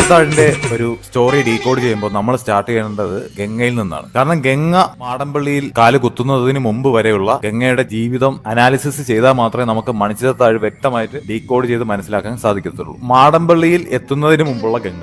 മണിച്ചിത്രത്താഴിന്റെ ഒരു story decode ചെയ്യുമ്പോൾ നമ്മൾ സ്റ്റാർട്ട് ചെയ്യേണ്ടത് ഗംഗയിൽ നിന്നാണ്. കാരണം ഗംഗ മാടമ്പള്ളിയിൽ കാല് കുത്തുന്നതിന് മുമ്പ് വരെയുള്ള ഗംഗയുടെ ജീവിതം അനാലിസിസ് ചെയ്താൽ മാത്രമേ നമുക്ക് മണിച്ചിത്രത്താഴ് വ്യക്തമായിട്ട് ഡീകോഡ് ചെയ്ത് മനസ്സിലാക്കാൻ സാധിക്കത്തുള്ളൂ. മാടമ്പള്ളിയിൽ എത്തുന്നതിന് മുമ്പുള്ള ഗംഗ,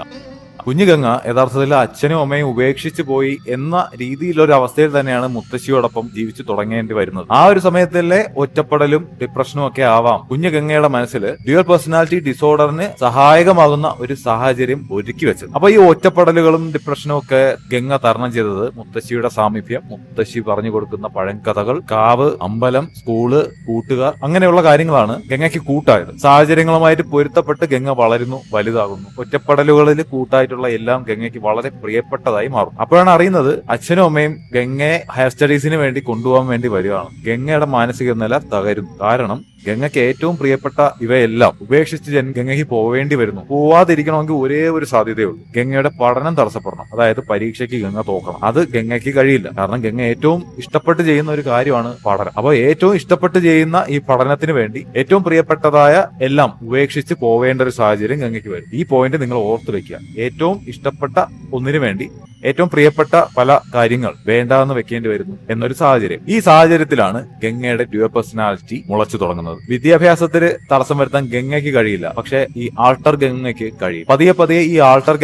കുഞ്ഞു ഗംഗ യഥാർത്ഥത്തിൽ അച്ഛനും അമ്മയും ഉപേക്ഷിച്ചു പോയി എന്ന രീതിയിലൊരു അവസ്ഥയിൽ തന്നെയാണ് മുത്തശ്ശിയോടൊപ്പം ജീവിച്ചു തുടങ്ങേണ്ടി വരുന്നത്. ആ ഒരു സമയത്തിലെ ഒറ്റപ്പെടലും ഡിപ്രഷനും ഒക്കെ ആവാം കുഞ്ഞു ഗംഗയുടെ മനസ്സിൽ ഡ്യുവൽ പേഴ്സണാലിറ്റി ഡിസോർഡറിന് സഹായകമാകുന്ന ഒരു സാഹചര്യം ഒരുക്കി വെച്ചത്. അപ്പൊ ഈ ഒറ്റപ്പെടലുകളും ഡിപ്രഷനും ഒക്കെ ഗംഗ തരണം ചെയ്തത് മുത്തശ്ശിയുടെ സാമീപ്യം, മുത്തശ്ശി പറഞ്ഞു കൊടുക്കുന്ന പഴങ്കഥകൾ, കാവ്, അമ്പലം, സ്കൂള്, കൂട്ടുകാർ, അങ്ങനെയുള്ള കാര്യങ്ങളാണ് ഗംഗയ്ക്ക് കൂട്ടായത്. സാഹചര്യങ്ങളുമായിട്ട് പൊരുത്തപ്പെട്ട് ഗംഗ വളരുന്നു, വലുതാകുന്നു. ഒറ്റപ്പെടലുകളിൽ കൂട്ടായിട്ട് എല്ലാം ഗംഗയ്ക്ക് വളരെ പ്രിയപ്പെട്ടതായി മാറും. അപ്പോഴാണ് അറിയുന്നത് അച്ഛനും അമ്മയും ഗംഗയെ ഹയർ സ്റ്റഡീസിന് വേണ്ടി കൊണ്ടുപോകാൻ വേണ്ടി വരികയാണ്. ഗംഗയുടെ മാനസിക നില തകരും. കാരണം ഗംഗയ്ക്ക് ഏറ്റവും പ്രിയപ്പെട്ട ഇവയെല്ലാം ഉപേക്ഷിച്ച് ഗംഗയ്ക്ക് പോവേണ്ടി വരുന്നു. പോവാതിരിക്കണമെങ്കിൽ ഒരേ ഒരു സാധ്യതയുള്ളൂ, ഗംഗയുടെ പഠനം തടസ്സപ്പെടണം. അതായത് പരീക്ഷയ്ക്ക് ഗംഗ തോക്കണം. അത് ഗംഗയ്ക്ക് കഴിയില്ല. കാരണം ഗംഗ ഏറ്റവും ഇഷ്ടപ്പെട്ട് ചെയ്യുന്ന ഒരു കാര്യമാണ് പഠനം. അപ്പൊ ഏറ്റവും ഇഷ്ടപ്പെട്ട് ചെയ്യുന്ന ഈ പഠനത്തിന് വേണ്ടി ഏറ്റവും പ്രിയപ്പെട്ടതായ എല്ലാം ഉപേക്ഷിച്ച് പോവേണ്ട ഒരു സാഹചര്യം ഗംഗയ്ക്ക് വരും. ഈ പോയിന്റ് നിങ്ങൾ ഓർത്തു വെക്കുക. ഏറ്റവും ഇഷ്ടപ്പെട്ട ഒന്നിനു വേണ്ടി ഏറ്റവും പ്രിയപ്പെട്ട പല കാര്യങ്ങൾ വേണ്ടാന്ന് വെക്കേണ്ടി വരുന്നു എന്നൊരു സാഹചര്യം. ഈ സാഹചര്യത്തിലാണ് ഗംഗയുടെ ഡ്യുവൽ പേഴ്സണാലിറ്റി മുളച്ചു തുടങ്ങുന്നത്. വിദ്യാഭ്യാസത്തിന് തടസ്സം വരുത്താൻ ഗംഗയ്ക്ക് കഴിയില്ല, പക്ഷെ ഈ ആൾട്ടർ ഗംഗയ്ക്ക് കഴിയും. പതിയെ പതിയെ ഈ ആൾട്ടർ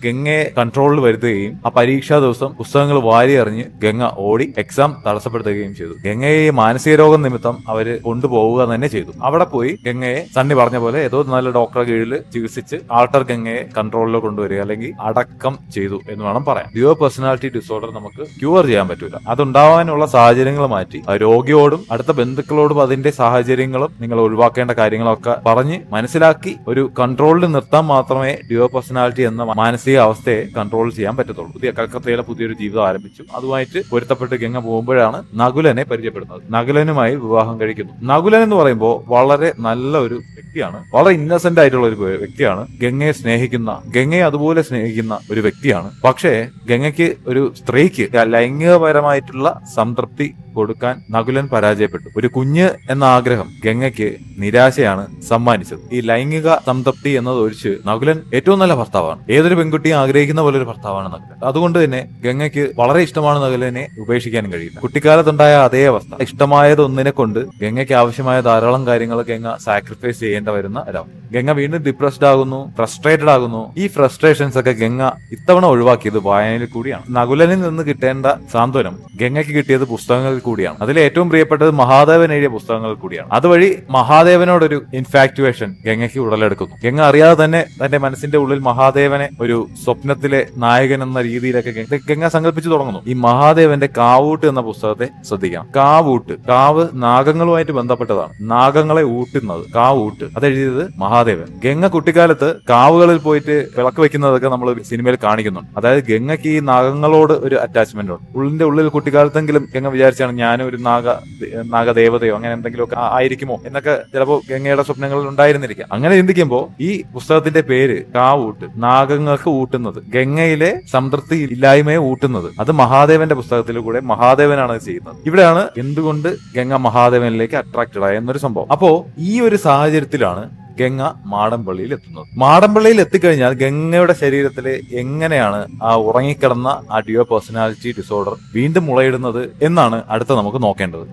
ഗംഗയെ കൺട്രോളിൽ വരുത്തുകയും ആ പരീക്ഷാ ദിവസം പുസ്തകങ്ങൾ വാരി എറിഞ്ഞ് ഗംഗ ഓടി എക്സാം തടസ്സപ്പെടുത്തുകയും ചെയ്തു. ഗംഗയെ മാനസിക രോഗം നിമിത്തം അവര് കൊണ്ടുപോവുക തന്നെ ചെയ്തു. അവിടെ പോയി ഗംഗയെ സണ്ണി പറഞ്ഞ പോലെ ഏതോ നല്ല ഡോക്ടറെ കീഴിൽ ചികിത്സിച്ച് ആൾട്ടർ ഗംഗയെ കൺട്രോളിൽ കൊണ്ടുവരിക അല്ലെങ്കിൽ അടക്കം ചെയ്തു എന്ന് വേണം പറയാൻ. ഡ്യുവൽ പേഴ്സണാലിറ്റി ഡിസോർഡർ നമുക്ക് ക്യൂർ ചെയ്യാൻ പറ്റൂല. അതുണ്ടാവാനുള്ള സാഹചര്യങ്ങൾ മാറ്റി രോഗിയോടും അടുത്ത ബന്ധുക്കളോടും അതിന്റെ സാഹചര്യങ്ങളും നിങ്ങൾ ഒഴിവാക്കേണ്ട കാര്യങ്ങളൊക്കെ പറഞ്ഞ് മനസ്സിലാക്കി ഒരു കൺട്രോളിൽ നിർത്താൻ മാത്രമേ ഡ്യുവൽ പേഴ്സണാലിറ്റി എന്ന മാനസിക അവസ്ഥയെ കൺട്രോൾ ചെയ്യാൻ പറ്റത്തുള്ളൂ. കൽക്കത്തയിലെ പുതിയൊരു ജീവിതം ആരംഭിച്ചു. അതുമായിട്ട് പൊരുത്തപ്പെട്ട് ഗംഗ പോകുമ്പോഴാണ് നകുലനെ പരിചയപ്പെടുന്നത്. നകുലനുമായി വിവാഹം കഴിക്കുന്നു. നകുലൻ എന്ന് പറയുമ്പോൾ വളരെ നല്ല ഒരു വ്യക്തിയാണ്, വളരെ ഇന്നസെന്റ് ആയിട്ടുള്ള ഒരു വ്യക്തിയാണ്. ഗംഗയെ സ്നേഹിക്കുന്ന, ഗംഗയെ അതുപോലെ സ്നേഹിക്കുന്ന ഒരു വ്യക്തിയാണ്. പക്ഷേ ഗംഗയ്ക്ക് ഒരു സ്ത്രീക്ക് ലൈംഗികപരമായിട്ടുള്ള സംതൃപ്തി കൊടുക്കാൻ നകുലൻ പരാജയപ്പെട്ടു. ഒരു കുഞ്ഞ് എന്ന ആഗ്രഹം ഗംഗയ്ക്ക് നിരാശയാണ് സമ്മാനിച്ചത്. ഈ ലൈംഗിക സംതൃപ്തി എന്നത് ഒഴിച്ച് നകുലൻ ഏറ്റവും നല്ല ഭർത്താവാണ്. ഏതൊരു പെൺകുട്ടിയും ആഗ്രഹിക്കുന്ന പോലെ ഒരു ഭർത്താവാണ് നകുലൻ. അതുകൊണ്ട് തന്നെ ഗംഗയ്ക്ക് വളരെ ഇഷ്ടമാണ് നകുലനെ ഉപേക്ഷിക്കാനും കഴിയില്ല. കുട്ടിക്കാലത്തുണ്ടായ അതേ അവസ്ഥ. ഇഷ്ടമായത് ഒന്നിനെ കൊണ്ട് ഗംഗയ്ക്ക് ആവശ്യമായ ധാരാളം കാര്യങ്ങൾ ഗംഗ സാക്രിഫൈസ് ചെയ്യേണ്ട വരുന്ന ഒരാൾ. ഗംഗ വീണ്ടും ഡിപ്രസ്ഡ് ആകുന്നു, ഫ്രസ്ട്രേറ്റഡ് ആകുന്നു. ഈ ഫ്രസ്ട്രേഷൻസ് ഒക്കെ ഗംഗ ഇത്തവണ ഒഴിവാക്കിയത് വായനയിൽ കൂടിയാണ്. നകുലനിൽ നിന്ന് കിട്ടേണ്ട സാന്ത്വനം ഗംഗയ്ക്ക് കിട്ടിയത് പുസ്തകങ്ങളിൽ കൂടിയാണ്. അതിൽ ഏറ്റവും പ്രിയപ്പെട്ടത് മഹാദേവൻ എഴുതിയ പുസ്തകങ്ങൾ കൂടിയാണ്. അതുവഴി മഹാദേവനോടൊരു ഇൻഫാക്ച്വേഷൻ ഗംഗയ്ക്ക് ഉടലെടുക്കുന്നു. ഗംഗ അറിയാതെ തന്നെ തന്റെ മനസ്സിന്റെ ഉള്ളിൽ മഹാദേവനെ ഒരു സ്വപ്നത്തിലെ നായകൻ എന്ന രീതിയിലൊക്കെ ഗംഗ സങ്കല്പിച്ചു തുടങ്ങുന്നു. ഈ മഹാദേവന്റെ കാവൂട്ട് എന്ന പുസ്തകത്തെ ശ്രദ്ധിക്കാം. കാവൂട്ട്, കാവ് നാഗങ്ങളുമായിട്ട് ബന്ധപ്പെട്ടതാണ്. നാഗങ്ങളെ ഊട്ടുന്നത് കാവൂട്ട്, അതെഴുതിയത് മഹാദേവൻ. ഗംഗ കുട്ടിക്കാലത്ത് കാവുകളിൽ പോയിട്ട് വിളക്ക് വെക്കുന്നതൊക്കെ നമ്മൾ സിനിമയിൽ കാണിക്കുന്നുണ്ട്. അതായത് ഗംഗയ്ക്ക് ഈ നാഗങ്ങളോട് ഒരു അറ്റാച്ച്മെന്റ് ഉണ്ട്. ഉള്ളിൽ കുട്ടിക്കാലത്തെങ്കിലും ഗംഗ വിചാരിച്ചാണ് ഞാനും ഒരു നാഗദേവതയോ അങ്ങനെ എന്തെങ്കിലുമൊക്കെ ആയിരിക്കുമോ എന്നൊക്കെ ചിലപ്പോൾ ഗംഗയുടെ സ്വപ്നങ്ങളിൽ ഉണ്ടായിരുന്നിരിക്കാം. അങ്ങനെ ചിന്തിക്കുമ്പോൾ ഈ പുസ്തകത്തിന്റെ പേര് കാവൂട്ട്, നാഗങ്ങൾക്ക് ഊട്ടുന്നത്, ഗംഗയിലെ സംതൃപ്തി ഇല്ലായ്മയെ ഊട്ടുന്നത്, അത് മഹാദേവന്റെ പുസ്തകത്തിലൂടെ മഹാദേവനാണ് ചെയ്യുന്നത്. ഇവിടെയാണ് എന്തുകൊണ്ട് ഗംഗ മഹാദേവനിലേക്ക് അട്രാക്റ്റഡ് ആയ എന്നൊരു സംഭവം. അപ്പോ ഈ ഒരു സാഹചര്യത്തിലാണ് ഗംഗ മാടമ്പള്ളിയിൽ എത്തുന്നത്. മാടമ്പള്ളിയിൽ എത്തിക്കഴിഞ്ഞാൽ ഗംഗയുടെ ശരീരത്തിൽ എങ്ങനെയാണ് ആ ഉറങ്ങിക്കിടന്ന ആ ഡ്യുവൽ പേഴ്സണാലിറ്റി ഡിസോർഡർ വീണ്ടും മുളയിടുന്നത് എന്നാണ് അടുത്ത നമുക്ക് നോക്കേണ്ടത്.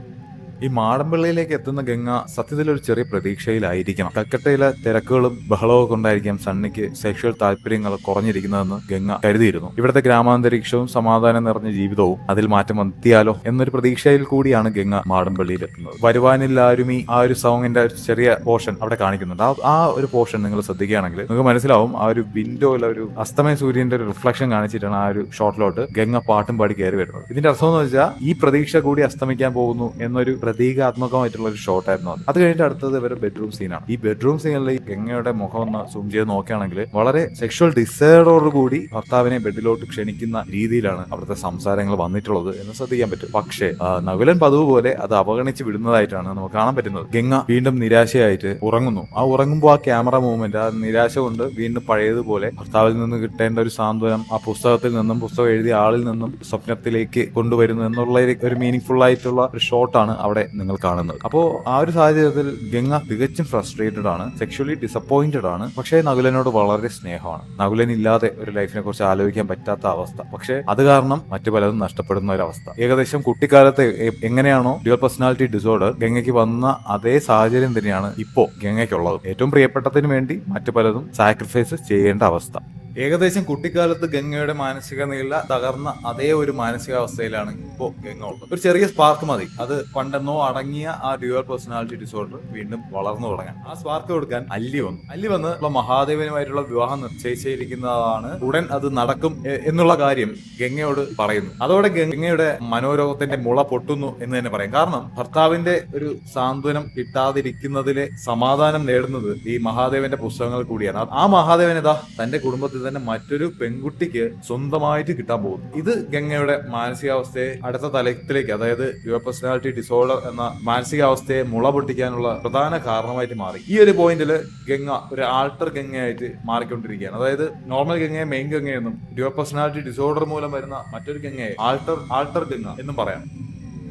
ഈ മാടമ്പള്ളിയിലേക്ക് എത്തുന്ന ഗംഗ സത്യത്തിൽ ഒരു ചെറിയ പ്രതീക്ഷയിലായിരിക്കണം. കൽക്കട്ടയിലെ തിരക്കുകളും ബഹളവും കൊണ്ടായിരിക്കാം സണ്ണിക്ക് സെക്ഷൽ താല്പര്യങ്ങൾ കുറഞ്ഞിരിക്കുന്നതെന്ന് ഗംഗ കരുതിയിരുന്നു. ഇവിടുത്തെ ഗ്രാമാന്തരീക്ഷവും സമാധാനം നിറഞ്ഞ ജീവിതവും അതിൽ മാറ്റം വരുത്തിയാലോ എന്നൊരു പ്രതീക്ഷയിൽ കൂടിയാണ് ഗംഗ മാടമ്പള്ളിയിൽ എത്തുന്നത്. വരുവാനില്ലാരുമി ആ ഒരു സോങ്ങിന്റെ ഒരു ചെറിയ പോർഷൻ അവിടെ കാണിക്കുന്നുണ്ട്. ആ ഒരു പോർഷൻ നിങ്ങൾ ശ്രദ്ധിക്കുകയാണെങ്കിൽ നിങ്ങൾക്ക് മനസ്സിലാവും. ആ ഒരു വിൻഡോയിൽ ഒരു അസ്തമയ സൂര്യന്റെ ഒരു റിഫ്ലക്ഷൻ കാണിച്ചിട്ടാണ് ആ ഒരു ഷോട്ടിലോട്ട് ഗംഗ പാട്ടും പാടി കയറി വരുന്നത്. ഇതിന്റെ അർത്ഥം എന്ന് വെച്ചാൽ ഈ പ്രതീക്ഷ കൂടി അസ്തമിക്കാൻ പോകുന്നു എന്നൊരു പ്രതീകാത്മകമായിട്ടുള്ള ഒരു ഷോട്ടായിരുന്നു അത്. കഴിഞ്ഞിട്ട് അടുത്തത് ഇവരുടെ ബെഡ്റൂം സീനാണ്. ഈ ബെഡ്റൂം സീനിൽ ഗംഗയുടെ മുഖം ഒന്ന് സൂം ചെയ്ത് നോക്കുകയാണെങ്കിൽ വളരെ സെക്ഷൽ ഡിസയറോട് കൂടി ഭർത്താവിനെ ബെഡിലോട്ട് ക്ഷണിക്കുന്ന രീതിയിലാണ് അവിടുത്തെ സംസാരങ്ങൾ വന്നിട്ടുള്ളത് എന്ന് ശ്രദ്ധിക്കാൻ പറ്റും. പക്ഷേ നകുലൻ പതിവ് പോലെ അത് അവഗണിച്ച് വിടുന്നതായിട്ടാണ് നമുക്ക് കാണാൻ പറ്റുന്നത്. ഗംഗ വീണ്ടും നിരാശയായിട്ട് ഉറങ്ങുന്നു. ആ ഉറങ്ങുമ്പോൾ ആ ക്യാമറ മൂവ്മെന്റ്, ആ നിരാശ കൊണ്ട് വീണ്ടും പഴയതുപോലെ ഭർത്താവിൽ നിന്ന് കിട്ടേണ്ട ഒരു സാന്ത്വനം ആ പുസ്തകത്തിൽ നിന്നും പുസ്തകം എഴുതിയ ആളിൽ നിന്നും സ്വപ്നത്തിലേക്ക് കൊണ്ടുവരുന്നു എന്നുള്ള ഒരു മീനിങ് ഫുൾ ആയിട്ടുള്ള ഒരു ഷോട്ടാണ് അവിടെ അവിടെ നിങ്ങൾ കാണുന്നത്. അപ്പോൾ ആ ഒരു സാഹചര്യത്തിൽ ഗംഗ തികച്ചും ഫ്രസ്ട്രേറ്റഡ് ആണ്, സെക്ഷുവലി ഡിസപ്പോയിന്റഡ് ആണ്. പക്ഷേ നകുലനോട് വളരെ സ്നേഹമാണ്. നകുലൻ ഇല്ലാതെ ഒരു ലൈഫിനെ കുറിച്ച് ആലോചിക്കാൻ പറ്റാത്ത അവസ്ഥ. പക്ഷേ അത് കാരണം മറ്റു പലതും നഷ്ടപ്പെടുന്ന ഒരു അവസ്ഥ. ഏകദേശം കുട്ടിക്കാലത്ത് എങ്ങനെയാണോ ഡ്യുവൽ പേഴ്സണാലിറ്റി ഡിസോർഡർ ഗംഗയ്ക്ക് വന്ന അതേ സാഹചര്യം തന്നെയാണ് ഇപ്പോ ഗംഗയ്ക്കുള്ളത്. ഏറ്റവും പ്രിയപ്പെട്ടതിന് വേണ്ടി മറ്റു പലതും സാക്രിഫൈസ് ചെയ്യേണ്ട അവസ്ഥ. ഏകദേശം കുട്ടിക്കാലത്ത് ഗംഗയുടെ മാനസിക നില തകർന്ന അതേ ഒരു മാനസികാവസ്ഥയിലാണ് ഇപ്പോ ഗംഗ ഉള്ളത്. ഒരു ചെറിയ സ്പാർക്ക് മതി, അത് പണ്ടെന്നോ അടങ്ങിയ ആ ഡ്യുവൽ പേഴ്സണാലിറ്റി ഡിസോർഡർ വീണ്ടും വളർന്നു തുടങ്ങാൻ. ആ സ്പാർക്ക് കൊടുക്കാൻ അല്ലി വന്ന് മഹാദേവനുമായിട്ടുള്ള വിവാഹം നിശ്ചയിച്ചിരിക്കുന്നതാണ്. ഉടൻ അത് നടക്കും എന്നുള്ള കാര്യം ഗംഗയോട് പറയുന്നു. അതോടെ ഗംഗയുടെ മനോരോഗത്തിന്റെ മുള പൊട്ടുന്നു എന്ന് തന്നെ പറയാം. കാരണം ഭർത്താവിന്റെ ഒരു സാന്ത്വനം കിട്ടാതിരിക്കുന്നതിലെ സമാധാനം നേടുന്നത് ഈ മഹാദേവന്റെ പുസ്തകങ്ങൾ കൂടിയാണ്. ആ മഹാദേവൻ ഇതാ തന്റെ കുടുംബത്തിൽ തന്നെ മറ്റൊരു പെൺകുട്ടിക്ക് സ്വന്തമായിട്ട് കിട്ടാൻ പോകുന്നു. ഇത് ഗംഗയുടെ മാനസികാവസ്ഥയെ അടുത്ത തലത്തിലേക്ക്, അതായത് ഡ്യുവൽ പേഴ്സണാലിറ്റി ഡിസോർഡർ എന്ന മാനസികാവസ്ഥയെ മുള പൊട്ടിക്കാനുള്ള പ്രധാന കാരണമായിട്ട് മാറി. ഈ ഒരു പോയിന്റിൽ ഗംഗ ഒരു ആൾട്ടർ ഗംഗയായിട്ട് മാറിക്കൊണ്ടിരിക്കുകയാണ്. അതായത് നോർമൽ ഗംഗയെ മെയിൻ ഗംഗയെന്നും ഡ്യുവൽ പേഴ്സണാലിറ്റി ഡിസോർഡർ മൂലം വരുന്ന മറ്റൊരു ഗംഗയെ ആൾട്ടർ ഗംഗ എന്നും പറയാം.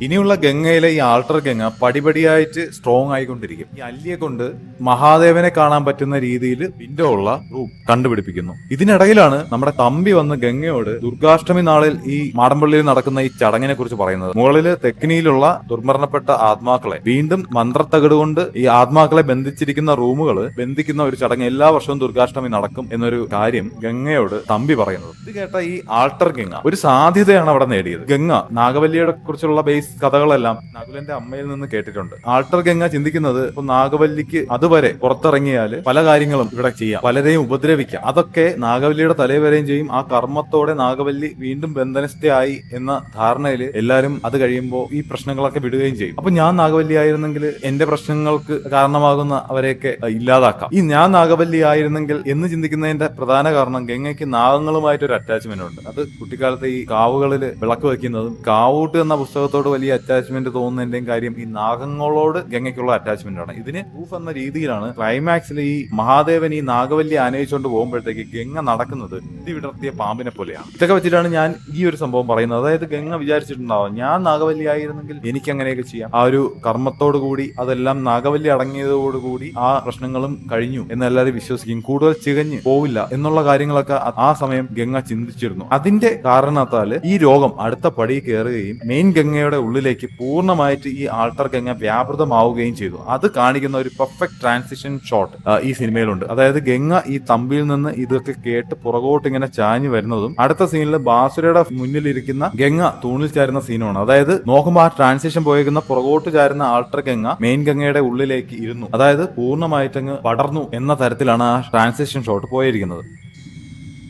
ഇനിയുള്ള ഗംഗയിലെ ഈ ആൾട്ടർ ഗംഗ പടിപടിയായിട്ട് സ്ട്രോങ് ആയിക്കൊണ്ടിരിക്കും. ഈ അല്ലിയെ കൊണ്ട് മഹാദേവനെ കാണാൻ പറ്റുന്ന രീതിയിൽ വിൻഡോ ഉള്ള റൂം കണ്ടുപിടിപ്പിക്കുന്നു. ഇതിനിടയിലാണ് നമ്മുടെ തമ്പി വന്ന് ഗംഗയോട് ദുർഗാഷ്ടമി നാളിൽ ഈ മാടമ്പള്ളിയിൽ നടക്കുന്ന ഈ ചടങ്ങിനെ കുറിച്ച് പറയുന്നത്. മുകളില് തെക്കിനിയിലുള്ള ദുർമരണപ്പെട്ട ആത്മാക്കളെ വീണ്ടും മന്ത്രത്തകട് കൊണ്ട് ഈ ആത്മാക്കളെ ബന്ധിച്ചിരിക്കുന്ന റൂമുകൾ ബന്ധിക്കുന്ന ഒരു ചടങ്ങ് എല്ലാ വർഷവും ദുർഗാഷ്ടമി നടക്കും എന്നൊരു കാര്യം ഗംഗയോട് തമ്പി പറയുന്നത്. ഇത് കേട്ട ഈ ആൾട്ടർ ഗംഗ ഒരു സാധ്യതയാണ് അവിടെ നേടിയത്. ഗംഗ നാഗവല്ലിയെ കുറിച്ചുള്ള ബേസ് കഥകളെല്ലാം നകുലന്റെ അമ്മയിൽ നിന്ന് കേട്ടിട്ടുണ്ട്. ആൾട്ടർ ഗംഗ ചിന്തിക്കുന്നത് ഇപ്പൊ നാഗവല്ലിക്ക് അതുവരെ പുറത്തിറങ്ങിയാൽ പല കാര്യങ്ങളും ഇവിടെ ചെയ്യാം, പലരെയും ഉപദ്രവിക്കാം, അതൊക്കെ നാഗവല്ലിയുടെ തലവരെയും ചെയ്യും. ആ കർമ്മത്തോടെ നാഗവല്ലി വീണ്ടും ബന്ധനസ്ഥയായി എന്ന ധാരണയിൽ എല്ലാവരും അത് കഴിയുമ്പോൾ ഈ പ്രശ്നങ്ങളൊക്കെ വിടുകയും ചെയ്യും. അപ്പൊ ഞാൻ നാഗവല്ലി ആയിരുന്നെങ്കിൽ എന്റെ പ്രശ്നങ്ങൾക്ക് കാരണമാകുന്ന അവരെയൊക്കെ ഇല്ലാതാക്കാം. ഈ ഞാൻ നാഗവല്ലി ആയിരുന്നെങ്കിൽ എന്ന് ചിന്തിക്കുന്നതിന്റെ പ്രധാന കാരണം ഗംഗയ്ക്ക് നാഗങ്ങളുമായിട്ടൊരു അറ്റാച്ച്മെന്റ് ഉണ്ട്. അത് കുട്ടിക്കാലത്ത് ഈ കാവുകളിൽ വിളക്ക് വയ്ക്കുന്നതും കാവൂട്ട് എന്ന പുസ്തകത്തോട് വലിയ അറ്റാച്ച്മെന്റ് തോന്നുന്നതിന്റെയും കാര്യം ഈ നാഗങ്ങളോട് ഗംഗയ്ക്കുള്ള അറ്റാച്ച്മെന്റ് ആണ്. ഇതിന് പ്രൂഫ് എന്ന രീതിയിലാണ് ക്ലൈമാക്സിൽ ഈ മഹാദേവൻ ഈ നാഗവല്ലി ആനയിച്ചുകൊണ്ട് പോകുമ്പോഴത്തേക്ക് ഗംഗ നടക്കുന്നത് ഇത് വിടർത്തിയ പാമ്പിനെ പോലെയാണ്. ഇതൊക്കെ വെച്ചിട്ടാണ് ഞാൻ ഈ ഒരു സംഭവം പറയുന്നത്. അതായത് ഗംഗ വിചാരിച്ചിട്ടുണ്ടാവും ഞാൻ നാഗവല്ലി ആയിരുന്നെങ്കിൽ എനിക്ക് അങ്ങനെയൊക്കെ ചെയ്യാം. ആ ഒരു കർമ്മത്തോടു കൂടി അതെല്ലാം നാഗവല്ലി അടങ്ങിയതോടുകൂടി ആ പ്രശ്നങ്ങളും കഴിഞ്ഞു എന്നെല്ലാവരും വിശ്വസിക്കും. കൂടുതൽ ചികഞ്ഞ് പോവില്ല എന്നുള്ള കാര്യങ്ങളൊക്കെ ആ സമയം ഗംഗ ചിന്തിച്ചിരുന്നു. അതിന്റെ കാരണത്താൽ ഈ രോഗം അടുത്ത പടി കയറുകയും മെയിൻ ഗംഗയുടെ ഉള്ളിലേക്ക് പൂർണ്ണമായിട്ട് ഈ ആൾട്ടർ ഗംഗ വ്യാപൃതമാവുകയും ചെയ്തു. അത് കാണിക്കുന്ന ഒരു പെർഫെക്റ്റ് ട്രാൻസിഷൻ ഷോട്ട് ഈ സിനിമയിലുണ്ട്. അതായത് ഗംഗ ഈ തമ്പിയിൽ നിന്ന് ഇതൊക്കെ കേട്ട് പുറകോട്ട് ഇങ്ങനെ ചാഞ്ഞു വരുന്നതും അടുത്ത സീനിൽ ബാസുരയുടെ മുന്നിലിരിക്കുന്ന ഗംഗ തൂണിൽ ചാരുന്ന സീനുമാണ്. അതായത് നോക്കുമ്പോൾ ആ ട്രാൻസിഷൻ പോയേക്കുന്ന പുറകോട്ട് ചാരുന്ന ആൾട്ടർ ഗംഗ മെയിൻ ഗംഗയുടെ ഉള്ളിലേക്ക് ഇരുന്നു. അതായത് പൂർണ്ണമായിട്ടങ്ങ് പടർന്നു എന്ന തരത്തിലാണ് ആ ട്രാൻസിഷൻ ഷോട്ട് പോയിരിക്കുന്നത്.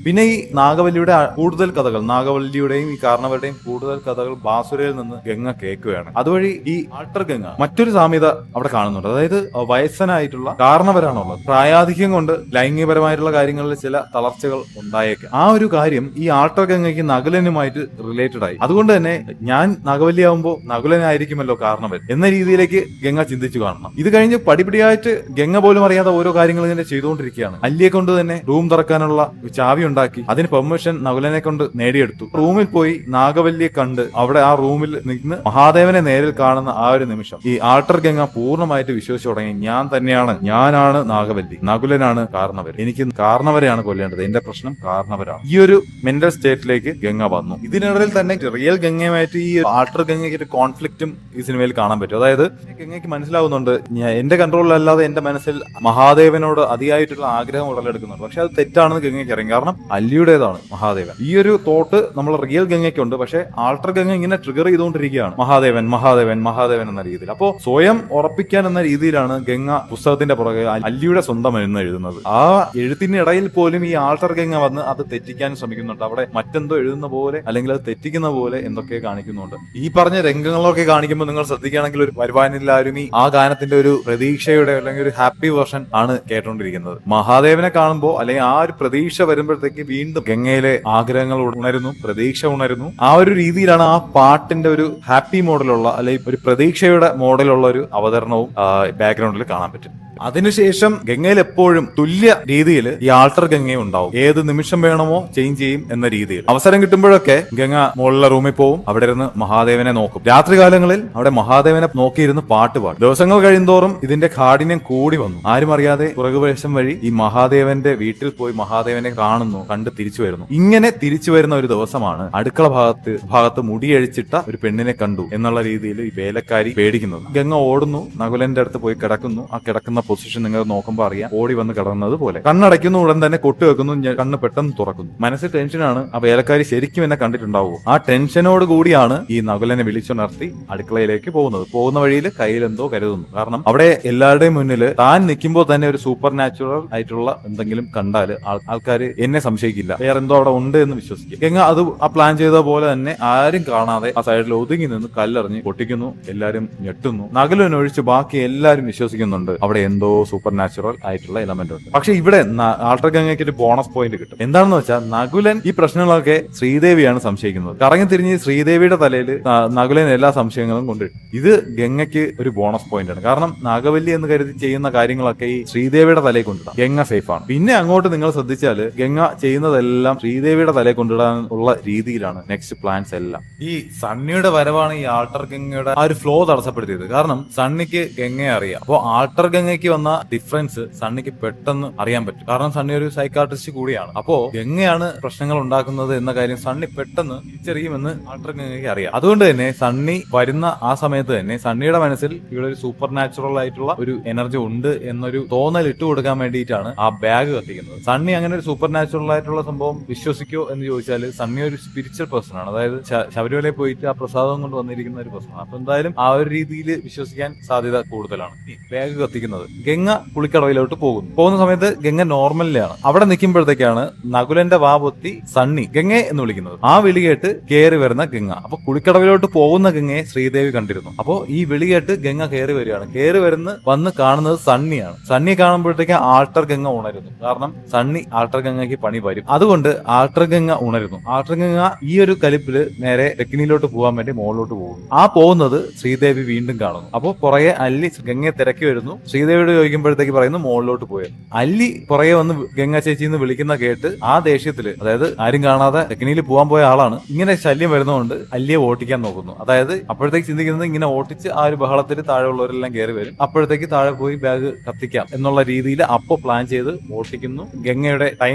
പിന്നെ ഈ നാഗവല്ലിയുടെ കൂടുതൽ കഥകൾ, നാഗവല്ലിയുടെയും ഈ കാരണവരുടെയും കൂടുതൽ കഥകൾ ബാസുരയിൽ നിന്ന് ഗംഗ കേൾക്കുകയാണ്. അതുവഴി ഈ ആൾട്ടർ ഗംഗ മറ്റൊരു സാമ്യത അവിടെ കാണുന്നുണ്ട്. അതായത് വയസ്സനായിട്ടുള്ള കാരണവരാണുള്ളത്. പ്രായാധിക്യം കൊണ്ട് ലൈംഗികപരമായിട്ടുള്ള കാര്യങ്ങളിൽ ചില തളർച്ചകൾ ഉണ്ടായേക്കാം. ആ ഒരു കാര്യം ഈ ആൾട്ടർ ഗംഗയ്ക്ക് നകുലനുമായിട്ട് റിലേറ്റഡ് ആയി. അതുകൊണ്ട് തന്നെ ഞാൻ നാഗവല്ലിയാവുമ്പോൾ നകുലനായിരിക്കുമല്ലോ കാരണവൻ എന്ന രീതിയിലേക്ക് ഗംഗ ചിന്തിച്ചു കാണണം. ഇത് കഴിഞ്ഞ് പടിപടിയായിട്ട് ഗംഗ പോലും അറിയാതെ ഓരോ കാര്യങ്ങൾ ഇങ്ങനെ ചെയ്തുകൊണ്ടിരിക്കുകയാണ്. അല്ലിയെ കൊണ്ട് തന്നെ റൂം തുറക്കാനുള്ള ചാവി ഉണ്ടാക്കി അതിന് പെർമിഷൻ നകുലനെ കൊണ്ട് നേടിയെടുത്തു. റൂമിൽ പോയി നാഗവല്ലിയെ കണ്ട് അവിടെ ആ റൂമിൽ നിന്ന് മഹാദേവനെ നേരിൽ കാണുന്ന ആ ഒരു നിമിഷം ഈ ആൾട്ടർ ഗംഗ പൂർണ്ണമായിട്ട് വിശ്വസിച്ചു തുടങ്ങി. ഞാനാണ് നാഗവല്ലി, നകുലനാണ് കാരണവർ, എനിക്ക് കാരണവരെയാണ് കൊല്ലേണ്ടത്, എന്റെ പ്രശ്നം കാരണവരാണ്. ഈ ഒരു മെന്റൽ സ്റ്റേറ്റിലേക്ക് ഗംഗ വന്നു. ഇതിനിടയിൽ തന്നെ റിയൽ ഗംഗയുമായിട്ട് ഈ ആൾട്ടർ ഗംഗയ്ക്ക് ഒരു കോൺഫ്ലിക്റ്റും ഈ സിനിമയിൽ കാണാൻ പറ്റും. അതായത് ഗംഗയ്ക്ക് മനസ്സിലാവുന്നുണ്ട് എന്റെ കൺട്രോളിലല്ലാതെ എന്റെ മനസ്സിൽ മഹാദേവനോട് അതിയായിട്ടുള്ള ആഗ്രഹം ഉടലെടുക്കുന്നുണ്ട്. പക്ഷെ അത് തെറ്റാണെന്ന് ഗംഗയ്ക്ക് അറിയാം. കാരണം അല്ലിയുടേതാണ് മഹാദേവൻ. ഈ ഒരു തോട്ട് നമ്മൾ റിയൽ ഗംഗയ്ക്കുണ്ട്. പക്ഷെ ആൾട്ടർ ഗംഗ ഇങ്ങനെ ട്രിഗർ ചെയ്തുകൊണ്ടിരിക്കുകയാണ് മഹാദേവൻ മഹാദേവൻ മഹാദേവൻ എന്ന രീതിയിൽ. അപ്പോ സ്വയം ഉറപ്പിക്കാൻ എന്ന രീതിയിലാണ് ഗംഗ പുസ്തകത്തിന്റെ പുറകെ അല്ലിയുടെ സ്വന്തം എന്ന് എഴുതുന്നത്. ആ എഴുത്തിനിടയിൽ പോലും ഈ ആൾട്ടർ ഗംഗ വന്ന് അത് തെറ്റിക്കാൻ ശ്രമിക്കുന്നുണ്ട്. അവിടെ മറ്റെന്തോ എഴുതുന്ന പോലെ അല്ലെങ്കിൽ അത് തെറ്റിക്കുന്ന പോലെ എന്തൊക്കെ കാണിക്കുന്നുണ്ട്. ഈ പറഞ്ഞ രംഗങ്ങളൊക്കെ കാണിക്കുമ്പോൾ നിങ്ങൾ ശ്രദ്ധിക്കുകയാണെങ്കിൽ ഒരു വരുവാനില്ലാരും ആ ഗാനത്തിന്റെ ഒരു പ്രതീക്ഷയുടെ അല്ലെങ്കിൽ ഒരു ഹാപ്പി വേർഷൻ ആണ് കേട്ടോണ്ടിരിക്കുന്നത്. മഹാദേവനെ കാണുമ്പോൾ അല്ലെങ്കിൽ ആ ഒരു പ്രതീക്ഷ വരുമ്പോഴത്തേക്ക് വീണ്ടും ഗംഗയിലെ ആഗ്രഹങ്ങൾ ഉണരുന്നു, പ്രതീക്ഷ ഉണരുന്നു. ആ ഒരു രീതിയിലാണ് ആ പാട്ടിന്റെ ഒരു ഹാപ്പി മോഡലുള്ള അല്ലെങ്കിൽ ഒരു പ്രതീക്ഷയുടെ മോഡലുള്ള ഒരു അവതരണവും ബാക്ക്ഗ്രൗണ്ടിൽ കാണാൻ പറ്റും. അതിനുശേഷം ഗംഗയിൽ എപ്പോഴും തുല്യ രീതിയിൽ ഈ ആൾട്ടർ ഗംഗയും ഉണ്ടാവും. ഏത് നിമിഷം വേണമോ ചേഞ്ച് ചെയ്യും എന്ന രീതിയിൽ. അവസരം കിട്ടുമ്പോഴൊക്കെ ഗംഗ മുകളിലെ റൂമിൽ പോവും, അവിടെ ഇരുന്ന് മഹാദേവനെ നോക്കും. രാത്രികാലങ്ങളിൽ അവിടെ മഹാദേവനെ നോക്കിയിരുന്ന് പാട്ട് പാടും. ദിവസങ്ങൾ കഴിയുന്തോറും ഇതിന്റെ കാഠിന്യം കൂടി വന്നു. ആരും അറിയാതെ പുറകുവശം വഴി ഈ മഹാദേവന്റെ വീട്ടിൽ പോയി മഹാദേവനെ കാണുന്നു, കണ്ട് തിരിച്ചു വരുന്നു. ഇങ്ങനെ തിരിച്ചു വരുന്ന ഒരു ദിവസമാണ് അടുക്കള ഭാഗത്ത് മുടിയഴിച്ചിട്ട ഒരു പെണ്ണിനെ കണ്ടു എന്നുള്ള രീതിയിൽ ഈ വേലക്കാരി പേടിക്കുന്നത്. ഗംഗ ഓടുന്നു, നകുലന്റെ അടുത്ത് പോയി കിടക്കുന്നു. ആ കിടക്കുന്ന പൊസിഷൻ നിങ്ങൾ നോക്കുമ്പോൾ അറിയാം, ഓടി വന്ന് കിടന്നത് പോലെ. കണ്ണടയ്ക്കുന്നു, ഉടൻ തന്നെ കൊട്ടു വെക്കുന്നു, കണ്ണ് പെട്ടെന്ന് തുറക്കുന്നു. മനസ്സിൽ ടെൻഷനാണ്. ആ വേലക്കാരി ശരിക്കും എന്നെ കണ്ടിട്ടുണ്ടാവുമോ? ആ ടെൻഷനോട് കൂടിയാണ് ഈ നകുലനെ വിളിച്ചുണർത്തി അടുക്കളയിലേക്ക് പോകുന്നത്. പോകുന്ന വഴിയിൽ കയ്യിലെന്തോ കരുതുന്നു. കാരണം അവിടെ എല്ലാവരുടെയും മുന്നിൽ താൻ നിൽക്കുമ്പോൾ തന്നെ ഒരു സൂപ്പർ നാച്ചുറൽ ആയിട്ടുള്ള എന്തെങ്കിലും കണ്ടാൽ ആൾക്കാർ എന്നെ സംശയിക്കില്ല, വേറെ എന്തോ അവിടെ ഉണ്ട് എന്ന് വിശ്വസിക്കും. ഗംഗ അത് ആ പ്ലാൻ ചെയ്ത പോലെ തന്നെ ആരും കാണാതെ ആ സൈഡിൽ ഒതുങ്ങി നിന്ന് കല്ലെറിഞ്ഞ് പൊട്ടിക്കുന്നു. എല്ലാരും ഞെട്ടുന്നു. നകുലനൊഴിച്ച് ബാക്കി എല്ലാരും വിശ്വസിക്കുന്നുണ്ട് അവിടെ എന്തോ സൂപ്പർ നാച്ചുറൽ ആയിട്ടുള്ള എലമെന്റ് ഉണ്ട്. പക്ഷെ ഇവിടെ ആൾട്ടർ ഗംഗയ്ക്ക് ഒരു ബോണസ് പോയിന്റ് കിട്ടും. എന്താണെന്ന് വെച്ചാൽ നകുലൻ ഈ പ്രശ്നങ്ങളൊക്കെ ശ്രീദേവിയാണ് സംശയിക്കുന്നത്. കറങ്ങി തിരിഞ്ഞ് ശ്രീദേവിയുടെ തലയിൽ നകുലൻ എല്ലാ സംശയങ്ങളും കൊണ്ടിട്ടു. ഇത് ഗംഗയ്ക്ക് ഒരു ബോണസ് പോയിന്റ് ആണ്. കാരണം നാഗവല്ലി എന്ന് കരുതി ചെയ്യുന്ന കാര്യങ്ങളൊക്കെ ഈ ശ്രീദേവിയുടെ തലയിൽ കൊണ്ടിടാം. ഗംഗ സേഫ് ആണ്. പിന്നെ അങ്ങോട്ട് നിങ്ങൾ ശ്രദ്ധിച്ചാൽ ഗംഗ ചെയ്യുന്നതെല്ലാം ശ്രീദേവിയുടെ തലയിൽ കൊണ്ടിടാൻ ഉള്ള രീതിയിലാണ് നെക്സ്റ്റ് പ്ലാൻസ് എല്ലാം. ഈ സണ്ണിയുടെ വരവാണ് ഈ ആൾട്ടർ ഗംഗയുടെ ആ ഒരു ഫ്ലോ തടസ്സപ്പെടുത്തിയത്. കാരണം സണ്ണിക്ക് ഗംഗയെ അറിയാം. അപ്പോൾ ആൾട്ടർ ഗംഗയ്ക്ക് വന്ന ഡിഫറൻസ് സണ്ണിക്ക് പെട്ടെന്ന് അറിയാൻ പറ്റും. കാരണം സണ്ണി ഒരു സൈക്കാട്രിസ്റ്റ് കൂടിയാണ്. അപ്പോ ഗംഗയാണ് പ്രശ്നങ്ങൾ ഉണ്ടാക്കുന്നത് എന്ന കാര്യം സണ്ണി പെട്ടെന്ന് തിരിച്ചറിയുമെന്ന് ആൾട്ടർ ഗംഗയ്ക്ക് അറിയാം. അതുകൊണ്ട് തന്നെ സണ്ണി വരുന്ന ആ സമയത്ത് തന്നെ സണ്ണിയുടെ മനസ്സിൽ ഇവിടെ ഒരു സൂപ്പർ നാച്ചുറൽ ആയിട്ടുള്ള ഒരു എനർജി ഉണ്ട് എന്നൊരു തോന്നൽ ഇട്ടു കൊടുക്കാൻ വേണ്ടിയിട്ടാണ് ആ ബാഗ് കത്തിക്കുന്നത്. സണ്ണി അങ്ങനെ ഒരു സൂപ്പർ നാച്ചുറൽ ആയിട്ടുള്ള സംഭവം വിശ്വസിക്കോ എന്ന് ചോദിച്ചാൽ സണ്ണി ഒരു സ്പിരിച്വൽ പേഴ്സൺ ആണ്. അതായത് ശബരിമലയിൽ പോയിട്ട് ആ പ്രസാദം കൊണ്ട് വന്നിരിക്കുന്ന ഒരു പേഴ്സൺ ആണ്. അപ്പൊ എന്തായാലും ആ ഒരു രീതിയിൽ വിശ്വസിക്കാൻ സാധ്യത കൂടുതലാണ്. ഈ ബാഗ് കത്തിക്കുന്നത്. ഗംഗ കുളിക്കടവിലോട്ട് പോകുന്ന സമയത്ത് ഗംഗ നോർമലിലാണ്. അവിടെ നിൽക്കുമ്പോഴത്തേക്കാണ് നകുലന്റെ വാ പൊത്തി സണ്ണി ഗംഗയെ എന്ന് വിളിക്കുന്നത്. ആ വിളി കേട്ട് കയറി വരുന്ന ഗംഗ. അപ്പൊ കുളിക്കടവിലോട്ട് പോകുന്ന ഗംഗയെ ശ്രീദേവി കണ്ടിരുന്നു. അപ്പോ ഈ വിളി കേട്ട് ഗംഗ കയറി വരികയാണ്. കയറി വന്ന് കാണുന്നത് സണ്ണിയാണ്. സണ്ണിയെ കാണുമ്പോഴത്തേക്ക് ആൾട്ടർ ഗംഗ ഉണരുന്നു. കാരണം സണ്ണി ആൾട്ടർ ഗംഗയ്ക്ക് പണി വരും. അതുകൊണ്ട് ആൾട്ടർ ഗംഗ ഉണരുന്നു. ആൾട്ടർ ഗംഗ ഈ ഒരു കലിപ്പില് നേരെ തെക്കിനിയിലോട്ട് പോകാൻ വേണ്ടി മുകളിലോട്ട് പോകുന്നു. ആ പോകുന്നത് ശ്രീദേവി വീണ്ടും കാണുന്നു. അപ്പോ പുറകെ അല്ലി ഗംഗയെ തിരക്കി വരുന്നു. ശ്രീദേവിയോട് ചോദിക്കുമ്പോഴത്തേക്ക് പറയുന്നു മുകളിലോട്ട് പോയത്. അല്ലി പുറകെ വന്ന് ഗംഗ ചേച്ചി എന്ന് വിളിക്കുന്ന കേട്ട് ആ ദേഷ്യത്തില്, അതായത് ആരും കാണാതെ തെക്കിനിയിൽ പോകാൻ പോയ ആളാണ്, ഇങ്ങനെ ശല്യം വരുന്നതുകൊണ്ട് അല്ലിയെ ഓട്ടിക്കാൻ നോക്കുന്നു. അതായത് അപ്പോഴത്തേക്ക് ചിന്തിക്കുന്നത് ഇങ്ങനെ ഓട്ടിച്ച് ആ ഒരു ബഹളത്തിൽ താഴെ ഉള്ളവരെല്ലാം കയറി വരും, അപ്പോഴത്തേക്ക് താഴെ പോയി ബാഗ് കത്തിക്കാം എന്നുള്ള രീതിയിൽ അപ്പോ പ്ലാൻ ചെയ്ത് ഓട്ടിക്കുന്നു. ഗംഗയുടെ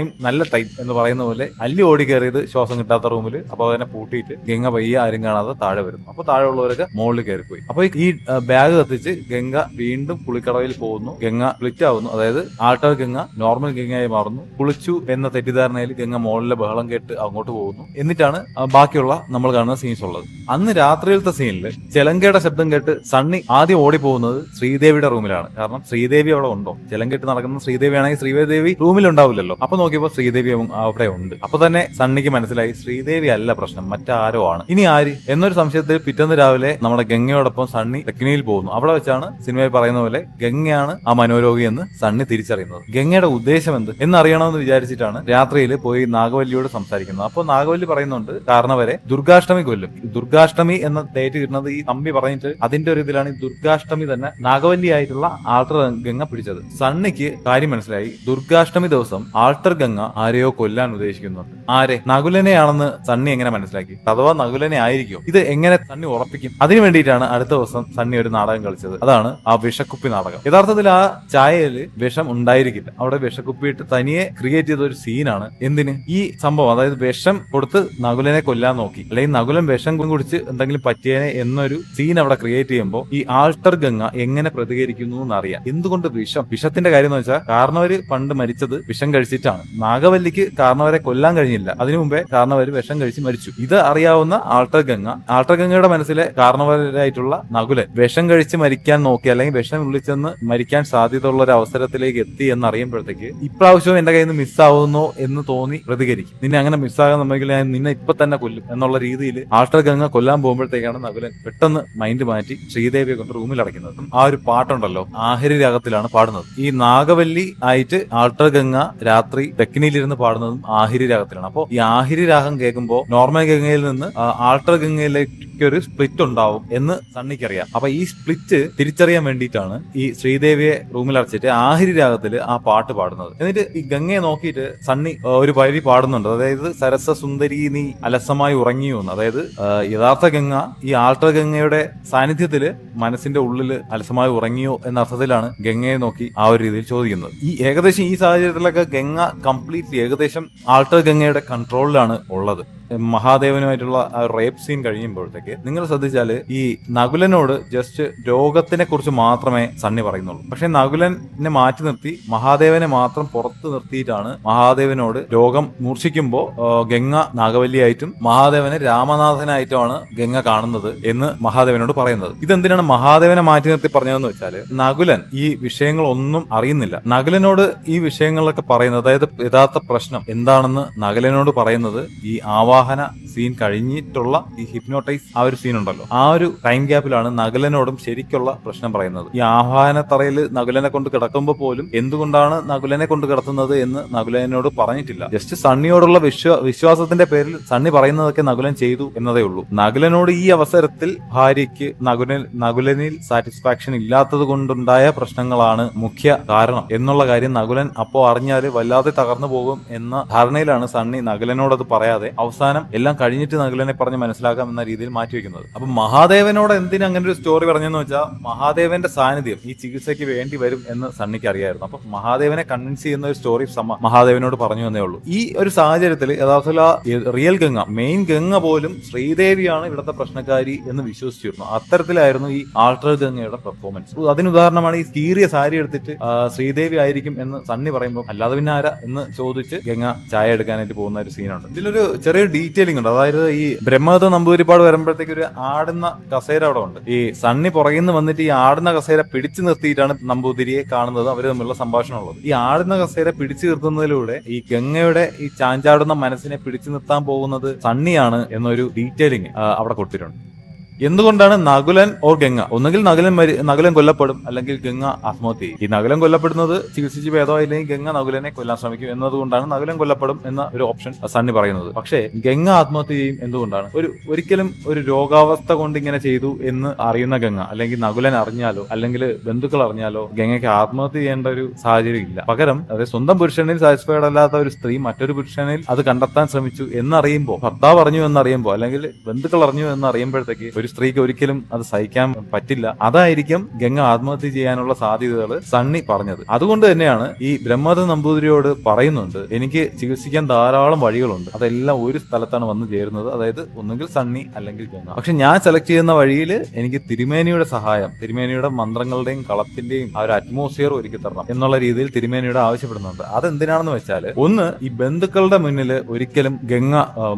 നല്ല ടൈം എന്ന് പറയുന്ന പോലെ അല്ലി ഓടി കയറിയത് ശ്വാസം കിട്ടാത്ത റൂമിൽ. അപ്പൊ അതിനെ പൂട്ടിയിട്ട് ഗംഗ പയ്യെ ആരും കാണാതെ താഴെ വരുന്നു. അപ്പൊ താഴെ ഉള്ളവരൊക്കെ മുകളിൽ കയറിപ്പോയി. അപ്പൊ ഈ ബാഗ് കത്തിച്ച് ഗംഗ വീണ്ടും കുളിക്കടവിൽ പോകുന്നു. ഗംഗ സ്പ്ലിറ്റ് ആവുന്നു. അതായത് ആൾട്ടർ ഗംഗ നോർമൽ ഗംഗയായി മാറുന്നു. കുളിച്ചു എന്ന തെറ്റിദ്ധാരണയിൽ ഗംഗ മുകളിലെ ബഹളം കേട്ട് അങ്ങോട്ട് പോകുന്നു. എന്നിട്ടാണ് ബാക്കിയുള്ള നമ്മൾ കാണുന്ന സീൻസ് ഉള്ളത്. അന്ന് രാത്രിയിലത്തെ സീനിൽ ചെലങ്കയുടെ ശബ്ദം കേട്ട് സണ്ണി ആദ്യം ഓടി പോകുന്നത് ശ്രീദേവിയുടെ റൂമിലാണ്. കാരണം ശ്രീദേവി അവിടെ ഉണ്ടോ? ചെലങ്കെട്ട് നടക്കുന്ന ശ്രീദേവി ആണെങ്കിൽ ശ്രീദേവി റൂമിൽ ഉണ്ടാവില്ലല്ലോ. അപ്പൊ നോക്കിയപ്പോ ശ്രീദേവി അവിടെ ഉണ്ട്. അപ്പൊ തന്നെ സണ്ണിക്ക് മനസ്സിലായി ശ്രീദേവി അല്ല പ്രശ്നം, മറ്റാരോ ആണ്. ഇനി ആര് എന്നൊരു സംശയത്തിൽ പിറ്റേന്ന് രാവിലെ നമ്മുടെ ഗംഗയോടൊപ്പം സണ്ണി തെക്കിനിയിൽ പോകുന്നു. അവിടെ വെച്ചാണ് സിനിമയിൽ പറയുന്ന പോലെ ഗംഗയാണ് ആ മനോരോഗി എന്ന് സണ്ണി തിരിച്ചറിയുന്നത്. ഗംഗയുടെ ഉദ്ദേശം എന്ത് എന്നറിയണമെന്ന് വിചാരിച്ചിട്ടാണ് രാത്രിയിൽ പോയി നാഗവല്ലിയോട് സംസാരിക്കുന്നത്. അപ്പോൾ നാഗവല്ലി പറയുന്നുണ്ട് കാരണവരെ ദുർഗാഷ്ടമി കൊല്ലും. ദുർഗാഷ്ടമി എന്ന ഡേറ്റ് കിട്ടുന്നത് ഈ തമ്പി പറഞ്ഞിട്ട് അതിന്റെ ഒരു ഇതിലാണ് ഈ ദുർഗാഷ്ടമി തന്നെ നാഗവല്ലി ആയിട്ടുള്ള ആൾട്ടർ ഗംഗ പിടിച്ചത്. സണ്ണിക്ക് കാര്യം മനസ്സിലായി. ദുർഗാഷ്ടമി ദിവസം ആൾട്ടർ ഗംഗ ആരെയോ കൊല്ലാൻ ഉദ്ദേശിക്കുന്നുണ്ട്. ആരെ? നകുലനെയാണെന്ന് സണ്ണി എങ്ങനെ മനസ്സിലാക്കി? അഥവാ നകുലനെ ആയിരിക്കും. ഇത് എങ്ങനെ സണ്ണി ഉറപ്പിക്കും? അതിനു വേണ്ടിയിട്ടാണ് അടുത്ത ദിവസം സണ്ണി ഒരു നാടകം കളിച്ചത്. അതാണ് ആ വിഷക്കുപ്പി നാടകം. യഥാർത്ഥത്തിൽ ആ ചായയിൽ വിഷം ഉണ്ടായിരിക്കില്ല. അവിടെ വിഷക്കുപ്പിയിട്ട് തനിയെ ക്രിയേറ്റ് ചെയ്ത ഒരു സീനാണ്. എന്തിന്? ഈ സംഭവം, അതായത് വിഷം കൊടുത്ത് നകുലനെ കൊല്ലാൻ നോക്കി, അല്ലെങ്കിൽ നകുലൻ വിഷം കുടിച്ച് എന്തെങ്കിലും പറ്റിയേനെ എന്നൊരു സീൻ അവിടെ ക്രിയേറ്റ് ചെയ്യുമ്പോൾ ഈ ആൾട്ടർ ഗംഗ എങ്ങനെ പ്രതികരിക്കുന്നു എന്നറിയാം. എന്തുകൊണ്ട് വിഷത്തിന്റെ കാര്യം എന്ന് വെച്ചാൽ കാരണവര് പണ്ട് മരിച്ചത് വിഷം കഴിച്ചിട്ടാണ്. നാഗവല്ലിക്ക് കാരണവരെ കൊല്ലാൻ കഴിഞ്ഞില്ല. അതിനു മുമ്പേ കാരണവര് വിഷം കഴിച്ച് മരിച്ചു. ഇത് അറിയാവുന്ന ആൾട്ടർ ഗംഗയുടെ മനസ്സിലെ കാരണവരായിട്ടുള്ള നകുലൻ വിഷം കഴിച്ച് മരിക്കാൻ നോക്കി, അല്ലെങ്കിൽ വിഷം വിളിച്ചെന്ന് മരിക്കാൻ സാധ്യത ഉള്ള ഒരു അവസരത്തിലേക്ക് എത്തി എന്നറിയുമ്പോഴത്തേക്ക് ഇപ്രാവശ്യവും എന്റെ കയ്യിൽ നിന്ന് മിസ്സാവുന്നോ എന്ന് തോന്നി പ്രതികരിക്കും. നിന്നെ അങ്ങനെ മിസ്സാകാൻ നമ്മെങ്കിൽ ഞാൻ നിന്നെ ഇപ്പൊ തന്നെ കൊല്ലും എന്നുള്ള രീതിയിൽ ആൾട്ടർ ഗംഗ കൊല്ലാൻ പോകുമ്പോഴത്തേക്കാണ് നകുലൻ പെട്ടെന്ന് മൈൻഡ് മാറ്റി ശ്രീദേവിയെ കൊണ്ട് റൂമിൽ അടയ്ക്കുന്നത്. ആ ഒരു പാട്ടുണ്ടല്ലോ, ആഹിരി രാഗത്തിലാണ് പാടുന്നത്. ഈ നാഗവല്ലി ആയിട്ട് ആൾട്ടർ ഗംഗ രാത്രി തെക്കിനിയിലിരുന്ന് പാടുന്നതും ആഹിരി രാഗത്തിലാണ്. അപ്പോൾ ഈ ആഹിരി രാഗം കേൾക്കുമ്പോൾ നോർമൽ ഗംഗയിൽ നിന്ന് ആൾട്ടർ ഗംഗയിലേക്ക് ഒരു സ്പ്ലിറ്റ് ഉണ്ടാവും എന്ന് സണ്ണിക്കറിയാം. അപ്പൊ ഈ സ്പ്ലിറ്റ് തിരിച്ചറിയാൻ വേണ്ടിയിട്ടാണ് ഈ ശ്രീദേവി ഗംഗാദേവിയെ റൂമിൽ അടച്ചിട്ട് ആഹിരി രാഗത്തിൽ ആ പാട്ട് പാടുന്നത്. എന്നിട്ട് ഈ ഗംഗയെ നോക്കിയിട്ട് സണ്ണി ഒരു വരി പാടുന്നുണ്ട്. അതായത് സരസ സുന്ദരി നീ അലസമായി ഉറങ്ങിയോ എന്ന്. അതായത് യഥാർത്ഥ ഗംഗ ഈ ആൾട്ടർ ഗംഗയുടെ സാന്നിധ്യത്തില് മനസ്സിന്റെ ഉള്ളില് അലസമായി ഉറങ്ങിയോ എന്ന അർത്ഥത്തിലാണ് ഗംഗയെ നോക്കി ആ ഒരു രീതിയിൽ ചോദിക്കുന്നത്. ഈ ഏകദേശം ഈ സാഹചര്യത്തിലൊക്കെ ഗംഗ കംപ്ലീറ്റ്ലി ഏകദേശം ആൾട്ടർ ഗംഗയുടെ കൺട്രോളിലാണ് ഉള്ളത്. മഹാദേവനുമായിട്ടുള്ള ആ റേപ്പ് സീൻ കഴിയുമ്പോഴത്തേക്ക് നിങ്ങൾ ശ്രദ്ധിച്ചാല് ഈ നകുലനോട് ജസ്റ്റ് രോഗത്തിനെ കുറിച്ച് മാത്രമേ സണ്ണി പറയുന്നുള്ളൂ. പക്ഷെ നകുലനെ മാറ്റി നിർത്തി മഹാദേവനെ മാത്രം പുറത്ത് നിർത്തിയിട്ടാണ് മഹാദേവനോട് രോഗം മൂർച്ഛിക്കുമ്പോ ഗംഗ നാഗവല്ലിയായിട്ടും മഹാദേവനെ രാമനാഥനായിട്ടുമാണ് ഗംഗ കാണുന്നത് എന്ന് മഹാദേവനോട് പറയുന്നത്. ഇതെന്തിനാണ് മഹാദേവനെ മാറ്റി നിർത്തി പറഞ്ഞതെന്ന് വെച്ചാല് നകുലൻ ഈ വിഷയങ്ങളൊന്നും അറിയുന്നില്ല. നകുലനോട് ഈ വിഷയങ്ങളൊക്കെ പറയുന്നത്, അതായത് യഥാർത്ഥ പ്രശ്നം എന്താണെന്ന് നകുലനോട് പറയുന്നത് ഈ ആവാഹന സീൻ കഴിഞ്ഞിട്ടുള്ള ഈ ഹിപ്നോട്ടൈസ് ആ ഒരു സീൻ ഉണ്ടല്ലോ, ആ ഒരു ടൈം ഗ്യാപ്പിലാണ് നകുലനോടും ശരിക്കുള്ള പ്രശ്നം പറയുന്നത്. ഈ ആവാഹന തറയിൽ നകുലനെ കൊണ്ട് കിടക്കുമ്പോൾ പോലും എന്തുകൊണ്ടാണ് നകുലനെ കൊണ്ട് കിടത്തുന്നത് എന്ന് നകുലനോട് പറഞ്ഞിട്ടില്ല. ജസ്റ്റ് സണ്ണിയോടുള്ള വിശ്വാസത്തിന്റെ പേരിൽ സണ്ണി പറയുന്നതൊക്കെ നകുലൻ ചെയ്തു എന്നതേ ഉള്ളൂ. നകുലനോട് ഈ അവസരത്തിൽ ഭാര്യയ്ക്ക് നകുലനിൽ സാറ്റിസ്ഫാക്ഷൻ ഇല്ലാത്തത് കൊണ്ടുണ്ടായ പ്രശ്നങ്ങളാണ് മുഖ്യ കാരണം എന്നുള്ള കാര്യം നകുലൻ അപ്പോ അറിഞ്ഞാല് വല്ലാതെ തകർന്നു പോകും എന്ന ധാരണയിലാണ് സണ്ണി നകുലനോടത് പറയാതെ അവസാനം എല്ലാം കഴിഞ്ഞിട്ട് നകുലനെ പറഞ്ഞ് മനസ്സിലാക്കാം എന്ന രീതിയിൽ മാറ്റിവെക്കുന്നത്. അപ്പൊ മഹാദേവനോട് എന്തിനു അങ്ങനെ ഒരു സ്റ്റോറി പറഞ്ഞെന്ന് വെച്ചാൽ മഹാദേവന്റെ സാന്നിധ്യം ഈ ചികിത്സയ്ക്ക് വേണ്ടി വരും എന്ന് സണ്ണിക്ക് അറിയായിരുന്നു. അപ്പൊ മഹാദേവനെ കൺവിൻസ് ചെയ്യുന്ന ഒരു സ്റ്റോറി മഹാദേവനോട് പറഞ്ഞു എന്നേ ഉള്ളൂ. ഈ ഒരു സാഹചര്യത്തിൽ യഥാർത്ഥത്തിൽ റിയൽ ഗംഗ, മെയിൻ ഗംഗ പോലും ശ്രീദേവിയാണ് ഇവിടുത്തെ പ്രശ്നക്കാരി എന്ന് വിശ്വസിച്ചിരുന്നു. അത്തരത്തിലായിരുന്നു ഈ ആൾട്ടർ ഗംഗയുടെ പെർഫോമൻസ്. അതിനുദാഹരണമാണ് ഈ കീറിയ സാരി എടുത്തിട്ട് ശ്രീദേവി ആയിരിക്കും എന്ന് സണ്ണി പറയുമ്പോൾ അല്ലാതെ പിന്നെ ആരാ എന്ന് ചോദിച്ച് ഗംഗ ചായ എടുക്കാനായിട്ട് പോകുന്ന ഒരു സീനുണ്ട്. ഇതിലൊരു ചെറിയ ഡീറ്റെയിലിംഗ് ഉണ്ട്. അതായത് ഈ ബ്രഹ്മദത്ത നമ്പൂതിരിപ്പാട് വരുമ്പോഴത്തേക്ക് ഒരു ആടുന്ന കസേര അവിടെ ഉണ്ട്. ഈ സണ്ണി പുറകിൽ നിന്ന് വന്നിട്ട് ഈ ആടുന്ന കസേര പിടിച്ചു നിർത്തിയിട്ടാണ് നമ്പൂതിരിയെ കാണുന്നത്. അവർ തമ്മിലുള്ള സംഭാഷണം ഉള്ളത്. ഈ ആടുന്ന കസേര പിടിച്ചു നിർത്തുന്നതിലൂടെ ഈ ഗംഗയുടെ ഈ ചാഞ്ചാടുന്ന മനസ്സിനെ പിടിച്ചു നിർത്താൻ പോകുന്നത് സണ്ണിയാണ് എന്നൊരു ഡീറ്റെയിലിംഗ് അവിടെ കൊടുത്തിട്ടുണ്ട്. എന്തുകൊണ്ടാണ് നകുലൻ ഓർ ഗംഗ, ഒന്നുകിൽ നകുലൻ കൊല്ലപ്പെടും അല്ലെങ്കിൽ ഗംഗ ആത്മഹത്യ ചെയ്യും. ഈ നകുലൻ കൊല്ലപ്പെടുന്നത് ചികിത്സിച്ച് ഭേദമായില്ലെങ്കിൽ ഗംഗ നകുലനെ കൊല്ലാൻ ശ്രമിക്കും എന്നതുകൊണ്ടാണ് നകുലൻ കൊല്ലപ്പെടും എന്ന ഒരു ഓപ്ഷൻ സണ്ണി പറയുന്നത്. പക്ഷേ ഗംഗ ആത്മഹത്യ ചെയ്യും എന്തുകൊണ്ടാണ്? ഒരിക്കലും ഒരു രോഗാവസ്ഥ കൊണ്ട് ഇങ്ങനെ ചെയ്തു എന്ന് അറിയുന്ന ഗംഗ അല്ലെങ്കിൽ നകുലൻ അറിഞ്ഞാലോ അല്ലെങ്കിൽ ബന്ധുക്കൾ അറിഞ്ഞാലോ ഗംഗയ്ക്ക് ആത്മഹത്യ ചെയ്യേണ്ട ഒരു സാഹചര്യം ഇല്ല. പകരം അതായത് സ്വന്തം പുരുഷനിൽ സാറ്റിസ്ഫൈഡ് അല്ലാത്ത ഒരു സ്ത്രീ മറ്റൊരു പുരുഷനിൽ അത് കണ്ടെത്താൻ ശ്രമിച്ചു എന്നറിയുമ്പോൾ, ഭർത്താവ് അറിഞ്ഞു എന്നറിയുമ്പോൾ അല്ലെങ്കിൽ ബന്ധുക്കൾ അറിഞ്ഞു എന്നറിയുമ്പോഴത്തേക്ക് ഒരു സ്ത്രീക്ക് ഒരിക്കലും അത് സഹിക്കാൻ പറ്റില്ല. അതായിരിക്കും ഗംഗ ആത്മഹത്യ ചെയ്യാനുള്ള സാധ്യതകൾ സണ്ണി പറഞ്ഞത്. അതുകൊണ്ട് തന്നെയാണ് ഈ ബ്രഹ്മദത്ത നമ്പൂതിരിയോട് പറയുന്നുണ്ട്, എനിക്ക് ചികിത്സിക്കാൻ ധാരാളം വഴികളുണ്ട്, അതെല്ലാം ഒരു സ്ഥലത്താണ് വന്നു ചേരുന്നത്, അതായത് ഒന്നുകിൽ സണ്ണി അല്ലെങ്കിൽ ഗംഗ. പക്ഷെ ഞാൻ സെലക്ട് ചെയ്യുന്ന വഴിയിൽ എനിക്ക് തിരുമേനിയുടെ സഹായം, തിരുമേനിയുടെ മന്ത്രങ്ങളുടെയും കളത്തിന്റെയും ആ ഒരു അറ്റ്മോസ്ഫിയർ ഒരുക്കി തരണം എന്നുള്ള രീതിയിൽ തിരുമേനിയോട് ആവശ്യപ്പെടുന്നുണ്ട്. അതെന്തിനാണെന്ന് വെച്ചാൽ, ഒന്ന്, ഈ ബന്ധുക്കളുടെ മുന്നിൽ ഒരിക്കലും ഗംഗ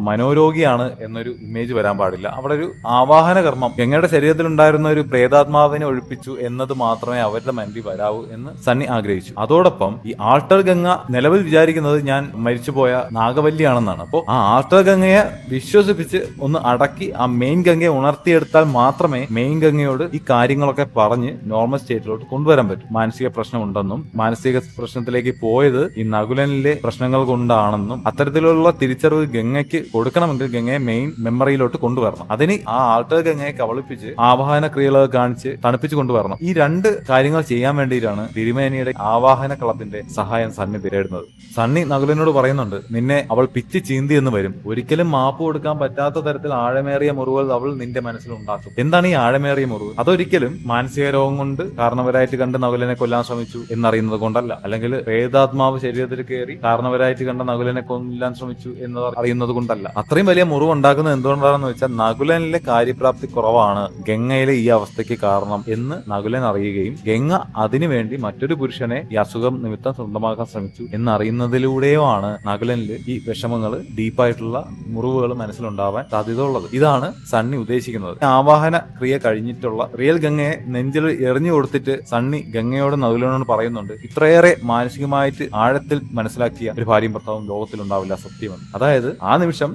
മനോരോഗിയാണ് എന്നൊരു ഇമേജ് വരാൻ പാടില്ല. അവിടെ ഒരു ആവാഹന കർമ്മം ഗംഗയുടെ ശരീരത്തിൽ ഉണ്ടായിരുന്ന ഒരു പ്രേതാത്മാവിനെ ഒഴിപ്പിച്ചു എന്നത് മാത്രമേ അവരുടെ മനസ്സിൽ വരാവൂ എന്ന് സണ്ണി ആഗ്രഹിച്ചു. അതോടൊപ്പം ഈ ആൾട്ടർ ഗംഗ നിലവിൽ വിചാരിക്കുന്നത് ഞാൻ മരിച്ചുപോയ നാഗവല്ലിയാണെന്നാണ്. അപ്പോൾ ആ ആൾട്ടർ ഗംഗയെ വിശ്വസിപ്പിച്ച് ഒന്ന് അടക്കി ആ മെയിൻ ഗംഗയെ ഉണർത്തിയെടുത്താൽ മാത്രമേ മെയിൻ ഗംഗയോട് ഈ കാര്യങ്ങളൊക്കെ പറഞ്ഞ് നോർമൽ സ്റ്റേറ്റിലോട്ട് കൊണ്ടുവരാൻ പറ്റും. മാനസിക പ്രശ്നം ഉണ്ടെന്നും മാനസിക പ്രശ്നത്തിലേക്ക് പോയത് ഈ നകുലനിലെ പ്രശ്നങ്ങൾ കൊണ്ടാണെന്നും അത്തരത്തിലുള്ള തിരിച്ചറിവ് ഗംഗയ്ക്ക് കൊടുക്കണമെങ്കിൽ ഗംഗയെ മെയിൻ മെമ്മറിയിലോട്ട് കൊണ്ടുവരണം. അതിന് ആ ആൾട്ടർ ഗംഗയെ കബളിപ്പിച്ച് ആവാഹന ക്രിയകളൊക്കെ കാണിച്ച് തണുപ്പിച്ച് കൊണ്ടുവരണം. ഈ രണ്ട് കാര്യങ്ങൾ ചെയ്യാൻ വേണ്ടിയിട്ടാണ് തിരുമേനിയുടെ ആവാഹന കളത്തിന്റെ സഹായം സണ്ണി തേടുന്നത്. സണ്ണി നകുലനോട് പറയുന്നുണ്ട്, നിന്നെ അവൾ പിച്ച് ചീന്തി എന്ന് വരും, ഒരിക്കലും മാപ്പ് കൊടുക്കാൻ പറ്റാത്ത തരത്തിൽ ആഴമേറിയ മുറിവുകൾ അവൾ നിന്റെ മനസ്സിൽ ഉണ്ടാക്കും. എന്താണ് ഈ ആഴമേറിയ മുറിവ്? അതൊരിക്കലും മാനസിക രോഗം കൊണ്ട് കാരണവരായിട്ട് കണ്ട് നകുലനെ കൊല്ലാൻ ശ്രമിച്ചു എന്നറിയുന്നത് കൊണ്ടല്ല, അല്ലെങ്കിൽ പ്രേതാത്മാവ് ശരീരത്തിൽ കയറി കാരണവരായിട്ട് കണ്ട നകുലനെ കൊല്ലാൻ ശ്രമിച്ചു എന്ന് അറിയുന്നത് കൊണ്ടല്ല. അത്രയും വലിയ മുറിവ് ഉണ്ടാക്കുന്നത് എന്തുകൊണ്ടാണെന്ന് വെച്ചാൽ നകുലനിലെ കാര്യപ്രാപ്തി കുറവാണ് ഗംഗയിലെ ഈ അവസ്ഥയ്ക്ക് കാരണം എന്ന് നകുലൻ അറിയുകയും ഗംഗ അതിനുവേണ്ടി മറ്റൊരു പുരുഷനെ ഈ അസുഖം നിമിത്തം സ്വന്തമാക്കാൻ ശ്രമിച്ചു എന്നറിയുന്നതിലൂടെയുമാണ് നകുലനിൽ ഈ വിഷമങ്ങൾ, ഡീപ്പായിട്ടുള്ള മുറിവുകൾ മനസ്സിലുണ്ടാവാൻ സാധ്യത ഉള്ളത്. ഇതാണ് സണ്ണി ഉദ്ദേശിക്കുന്നത്. ആവാഹന ക്രിയ കഴിഞ്ഞിട്ടുള്ള റിയൽ ഗംഗയെ നെഞ്ചിൽ എറിഞ്ഞു കൊടുത്തിട്ട് സണ്ണി ഗംഗയോട് നകുലനോട് പറയുന്നുണ്ട്, ഇത്രയേറെ മാനസികമായിട്ട് ആഴത്തിൽ മനസ്സിലാക്കിയ ഒരു ഭാര്യയും ഭർത്താവും ലോകത്തിലുണ്ടാവില്ല, സത്യമെന്ന്. അതായത് ആ നിമിഷം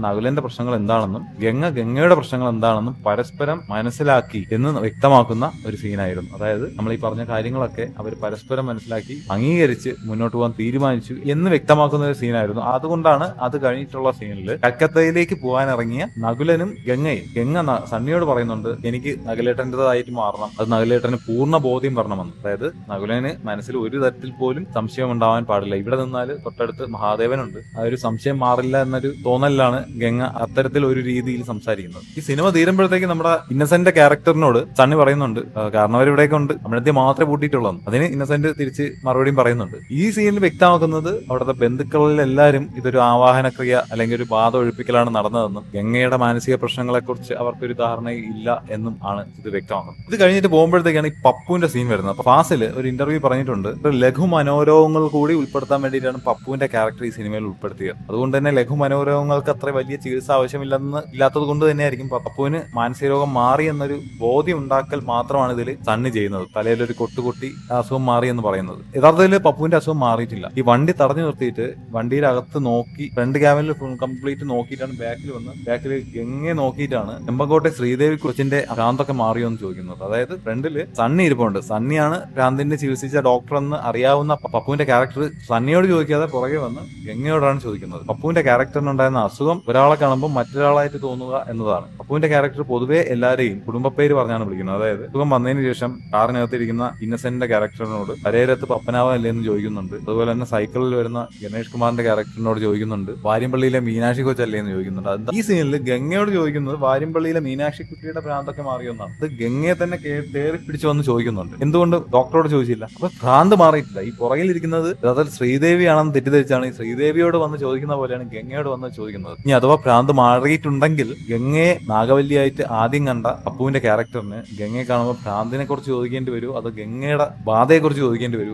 നകുലന്റെ പ്രശ്നങ്ങൾ എന്താണെന്നും ഗംഗയുടെ പ്രശ്നങ്ങൾ എന്താണെന്നും പരസ്പരം മനസ്സിലാക്കി എന്ന് വ്യക്തമാക്കുന്ന ഒരു സീനായിരുന്നു. അതായത് നമ്മൾ ഈ പറഞ്ഞ കാര്യങ്ങളൊക്കെ അവർ പരസ്പരം മനസ്സിലാക്കി അംഗീകരിച്ച് മുന്നോട്ട് പോകാൻ തീരുമാനിച്ചു എന്ന് വ്യക്തമാക്കുന്ന ഒരു സീനായിരുന്നു. അതുകൊണ്ടാണ് അത് കഴിഞ്ഞിട്ടുള്ള സീനിൽ കൽക്കത്തയിലേക്ക് പോകാൻ ഇറങ്ങിയ നകുലനും ഗംഗയും, സണ്ണിയോട് പറയുന്നുണ്ട് എനിക്ക് നകുലേട്ടൻ്റെതായിട്ട് മാറണം, അത് നകുലേട്ടന് പൂർണ്ണ ബോധ്യം വരണമെന്ന്. അതായത് നകുലന് മനസ്സിൽ ഒരു തരത്തിൽ പോലും സംശയം ഉണ്ടാവാൻ പാടില്ല, ഇവിടെ നിന്നാൽ തൊട്ടടുത്ത് മഹാദേവനുണ്ട്, ആ ഒരു സംശയം മാറില്ല എന്നൊരു തോന്നലിലാണ് ഗംഗ അത്തരത്തിൽ ഒരു രീതിയിൽ സംസാരിക്കുന്നത്. ഈ സിനിമ തീരുമ്പോഴത്തേക്ക് നമ്മുടെ ഇന്നസെന്റ് ക്യാരക്ടറിനോട് സണ്ണി പറയുന്നുണ്ട് കാരണം അവർ ഇവിടെയൊക്കെ ഉണ്ട്, നമ്മളെത്തി മാത്രമേ പൂട്ടിയിട്ടുള്ളൂ. അതിന് ഇന്നസെന്റ് തിരിച്ച് മറുപടിയും പറയുന്നുണ്ട്. ഈ സീനിൽ വ്യക്തമാക്കുന്നത് അവിടുത്തെ ബന്ധുക്കളിൽ എല്ലാവരും ഇതൊരു ആവാഹനക്രിയ അല്ലെങ്കിൽ ഒരു ബാധ ഒഴിപ്പിക്കലാണ് നടന്നതെന്നും ഗംഗയുടെ മാനസിക പ്രശ്നങ്ങളെ കുറിച്ച് അവർക്കൊരു ധാരണ ഇല്ല എന്നും ആണ് ഇത് വ്യക്തമാക്കുന്നത്. ഇത് കഴിഞ്ഞിട്ട് പോകുമ്പോഴത്തേക്കാണ് ഈ പപ്പുവിന്റെ സീൻ വരുന്നത്. അപ്പൊ ഫാസിൽ ഒരു ഇന്റർവ്യൂ പറഞ്ഞിട്ടുണ്ട്, ലഘു മനോരോഗങ്ങൾ കൂടി ഉൾപ്പെടുത്താൻ വേണ്ടിയിട്ടാണ് പപ്പുവിന്റെ ക്യാരക്ടർ ഈ സിനിമയിൽ ഉൾപ്പെടുത്തിയത്. അതുകൊണ്ട് തന്നെ ലഘു മനോരോഗങ്ങൾക്ക് അത്ര വലിയ ചികിത്സ ഇല്ലാത്തത് കൊണ്ട് തന്നെയായിരിക്കും പപ്പുവിന് മാനസിക രോഗം മാറി എന്നൊരു ബോധ്യം ഉണ്ടാക്കൽ മാത്രമാണ് ഇതിൽ സണ്ണി ചെയ്യുന്നത്. തലയിലൊരു കൊട്ടുകൊട്ടി അസുഖം മാറി എന്ന് പറയുന്നത്. യഥാർത്ഥത്തിൽ പപ്പുവിന്റെ അസുഖം മാറിയിട്ടില്ല. ഈ വണ്ടി തടഞ്ഞു നിർത്തിയിട്ട് വണ്ടിയുടെ അകത്ത് നോക്കി ഫ്രണ്ട് ക്യാബിനിൽ കംപ്ലീറ്റ് നോക്കിയിട്ടാണ് ബാക്കിൽ ഗംഗയെ നോക്കിയിട്ടാണ് ചെമ്പങ്കോട്ടെ ശ്രീദേവി കൊച്ചിന്റെ ഭ്രാന്തൊക്കെ മാറിയോ എന്ന് ചോദിക്കുന്നത്. അതായത് ഫ്രണ്ടില് സണ്ണി ഇരിപ്പുണ്ട്, സണ്ണിയാണ് ഭ്രാന്തിനെ ചികിത്സിച്ച ഡോക്ടർ എന്ന് അറിയാവുന്ന പപ്പുവിന്റെ ക്യാരക്ടർ സണ്ണിയോട് ചോദിക്കാതെ പുറകെ വന്ന് ഗംഗയോടാണ് ചോദിക്കുന്നത്. പപ്പുവിന്റെ ക്യാരക്ടറിനുണ്ടായിരുന്ന അസുഖം ഒരാളെ കാണുമ്പോൾ മറ്റൊരാളായിട്ട് തോന്നുക എന്നതാണ്. പപ്പുവിന്റെ ക്യാരക്ടർ പൊതുവെ എല്ലാവരെയും കുടുംബപ്പേര് പറഞ്ഞാണ് വിളിക്കുന്നത്. അതായത് അസുഖം വന്നതിന് ശേഷം കാറിനകത്തിരിക്കുന്ന ഇന്നസെന്റിന്റെ ക്യാരക്ടറിനോട് ഹരേരത്ത് പപ്പനാവല്ലേ എന്ന് ചോദിക്കുന്നുണ്ട്. അതുപോലെ തന്നെ സൈക്കിളിൽ വരുന്ന ഗണേഷ് കുമാറിന്റെ ക്യാരക്ടറിനോട് ചോദിക്കുന്നുണ്ട്, വാര്യമ്പള്ളിയിലെ മീനാക്ഷി കൊച്ചല്ലേ എന്ന് ചോദിക്കുന്നുണ്ട്. അത് ഈ സീനിൽ ഗംഗയോട് ചോദിക്കുന്നത് വാര്യമ്പള്ളിയിലെ മീനാക്ഷി കുട്ടിയുടെ ഭ്രാന്തൊക്കെ മാറിയെന്നാണ്. അത് ഗംഗയെ തന്നെ കയറി പിടിച്ചു വന്ന് ചോദിക്കുന്നുണ്ട്, എന്തുകൊണ്ട് ഡോക്ടറോട് ചോദിച്ചില്ല? അപ്പൊ ഭ്രാന്ത് മാറിയിട്ടില്ല. ഈ പുറകിലിരിക്കുന്നത് യഥാർത്ഥത്തിൽ ശ്രീദേവിയാണെന്ന് തെറ്റിദ്ധരിച്ചാണ് ഈ ശ്രീദേവിയോട് വന്ന് ചോദിക്കുന്ന പോലെയാണ് ഗംഗയോട് വന്ന് ചോദിക്കുന്നത്. ഇനി അഥവാ ഭ്രാന്ത് മാറിയിട്ടുണ്ടെങ്കിൽ ഗംഗയെ നാഗവല്ലിയായിട്ട് ആദ്യം കണ്ട അപ്പുവിന്റെ ക്യാരക്ടറിന് ഗംഗയെ കാണുമ്പോൾ ഭ്രാന്തിനെ കുറിച്ച് ചോദിക്കേണ്ടി വരൂ, അത് ഗംഗയുടെ ബാധയെ കുറിച്ച് ചോദിക്കേണ്ടി വരൂ